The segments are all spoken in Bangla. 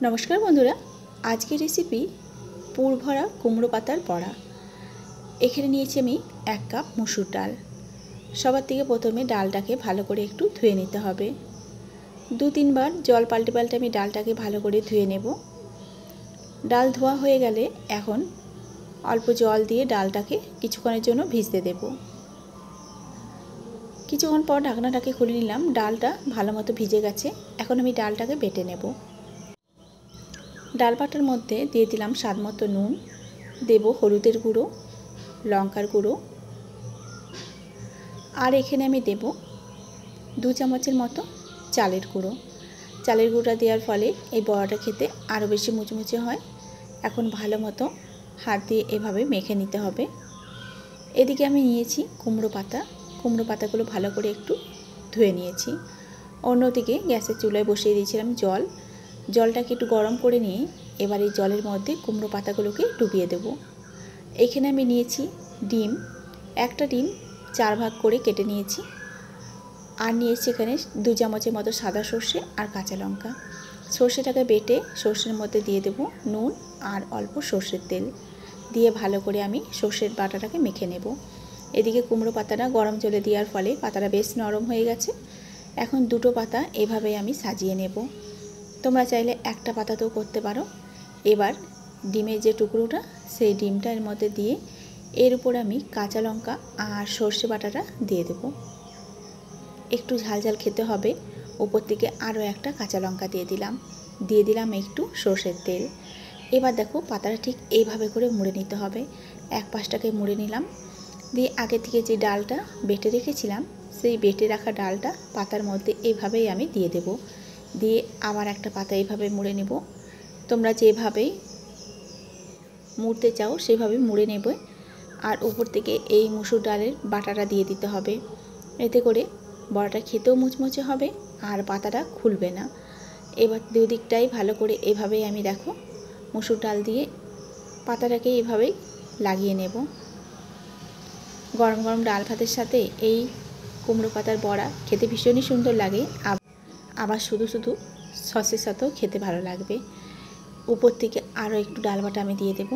নমস্কার বন্ধুরা, আজকের রেসিপি পুর ভরা কুমড়ো পাতার বড়া। এখানে নিয়েছি আমি 1 কাপ মসুর ডাল। সবার থেকে প্রথমে ডালটাকে ভালো করে একটু ধুয়ে নিতে হবে। 2-3 বার জল পাল্টে পাল্টে আমি ডালটাকে ভালো করে ধুয়ে নেব। ডাল ধোয়া হয়ে গেলে এখন অল্প জল দিয়ে ডালটাকে কিছুক্ষণের জন্য ভিজতে দেব। কিছুক্ষণ পর ঢাকনাটাকে খুলে নিলাম। ডালটা ভালো মতো ভিজে গেছে। এখন আমি ডালটাকে বেটে নেব। ডাল বাটার মধ্যে দিয়ে দিলাম স্বাদমতো নুন, দেব হলুদের গুঁড়ো, লঙ্কার গুঁড়ো, আর এখানে আমি দেব 2 চামচের মতো চালের গুঁড়ো। চালের গুঁড়োটা দেওয়ার ফলে এই বড়াটা খেতে আরও বেশি মুচমুচে হয়। এখন ভালো মতো হাত দিয়ে এভাবে মেখে নিতে হবে। এদিকে আমি নিয়েছি কুমড়ো পাতা। কুমড়ো পাতাগুলো ভালো করে একটু ধুয়ে নিয়েছি। অন্যদিকে গ্যাসের চুলায় বসিয়ে দিয়েছিলাম জল। জলটাকে একটু গরম করে নিয়ে এবার এই জলের মধ্যে কুমড়ো পাতাগুলোকে ডুবিয়ে দেব। এখানে আমি নিয়েছি ডিম। একটা ডিম 4 ভাগ করে কেটে নিয়েছি। আর নিয়েছি এখানে 2 চামচের মতো সাদা সর্ষে আর কাঁচা লঙ্কা। সর্ষেটাকে বেটে সর্ষের মধ্যে দিয়ে দেব নুন আর অল্প সর্ষের তেল দিয়ে ভালো করে আমি সর্ষের বাটাটাকে মেখে নেব। এদিকে কুমড়ো পাতাটা গরম জলে দেওয়ার ফলে পাতাটা বেশ নরম হয়ে গেছে। এখন 2টো পাতা এভাবে আমি সাজিয়ে নেব। তোমরা চাইলে একটা পাতাতেও করতে পারো। এবার ডিমের যে টুকরোটা সেই ডিমটা এর মধ্যে দিয়ে এর উপর আমি কাঁচা লঙ্কা আর সর্ষে বাটাটা দিয়ে দেব। একটু ঝাল ঝাল খেতে হবে। উপর থেকে আরও একটা কাঁচা লঙ্কা দিয়ে দিলাম একটু সর্ষের তেল। এবার দেখো পাতাটা ঠিক এইভাবে করে মুড়ে নিতে হবে। এক পাশটাকে মুড়ে নিলাম, দিয়ে আগে থেকে যে ডালটা বেটে রেখেছিলাম সেই বেটে রাখা ডালটা পাতার মধ্যে এইভাবেই আমি দিয়ে দেব। দিয়ে আবার একটা পাতা এইভাবে মুড়ে নেব। তোমরা যেভাবেই মুড়তে চাও সেভাবে মুড়ে নেবে। আর উপর থেকে এই মসুর ডালের বাটাটা দিয়ে দিতে হবে। এতে করে বড়াটা খেতেও মুচমুচে হবে আর পাতাটা খুলবে না। এবার দুদিকটাই ভালো করে এভাবেই আমি দেখো মসুর ডাল দিয়ে পাতাটাকে এভাবেই লাগিয়ে নেব। গরম গরম ডাল ভাতের সাথে এই কুমড়ো পাতার বড়া খেতে ভীষণই সুন্দর লাগে। আবার শুধু শুধু সসের সাথেও খেতে ভালো লাগবে। উপর থেকে আরও একটু ডাল বাটা আমি দিয়ে দেব।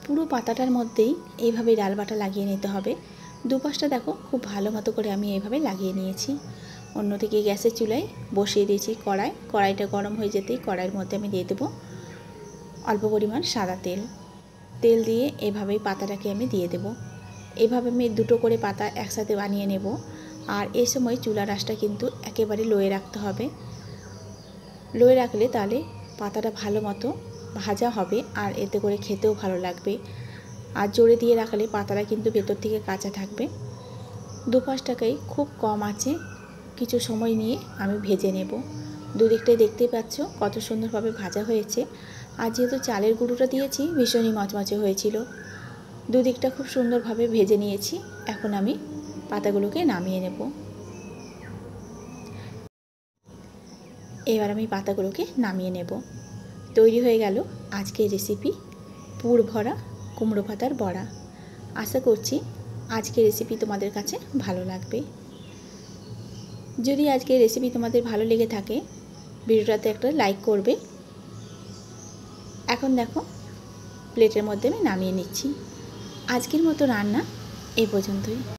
পুরো পাতাটার মধ্যেই এইভাবে ডাল বাটা লাগিয়ে নিতে হবে। দুপাশটা দেখো খুব ভালো মতো করে আমি এইভাবে লাগিয়ে নিয়েছি। অন্যদিকে গ্যাসের চুলায় বসিয়ে দিয়েছি কড়াইটা গরম হয়ে যেতেই কড়াইয়ের মধ্যে আমি দিয়ে দেবো অল্প পরিমাণ সাদা তেল দিয়ে এভাবেই পাতাটাকে আমি দিয়ে দেব। এভাবে আমি 2টো করে পাতা একসাথে বানিয়ে নেব। আর এই সময় চুলার আঁচটা কিন্তু একেবারে লোয়ে রাখতে হবে। লোয়ে রাখলে তাহলে পাতাটা ভালো মতো ভাজা হবে আর এতে করে খেতেও ভালো লাগবে। আর জোরে দিয়ে রাখলে পাতাটা কিন্তু ভেতর থেকে কাঁচা থাকবে। দুপাশটাকেই খুব কম আঁচে কিছু সময় নিয়ে আমি ভেজে নেব। দুদিকটাই দেখতেই পাচ্ছ কত সুন্দরভাবে ভাজা হয়েছে। আর যেহেতু চালের গুঁড়োটা দিয়েছি ভীষণই মচমচে হয়েছিল। দুদিকটা খুব সুন্দরভাবে ভেজে নিয়েছি। এখন আমি পাতাগুলোকে নামিয়ে নেব। এবার আমি পাতাগুলোকে নামিয়ে নেব। তৈরি হয়ে গেল আজকের রেসিপি পুর ভরা কুমড়ো পাতার বড়া। আশা করছি আজকের রেসিপি তোমাদের কাছে ভালো লাগবে। যদি আজকের রেসিপি তোমাদের ভালো লেগে থাকে ভিডিওটাতে একটা লাইক করবে। এখন দেখো প্লেটের মধ্যে আমি নামিয়ে নিচ্ছি। আজকের মতো রান্না এই পর্যন্তই।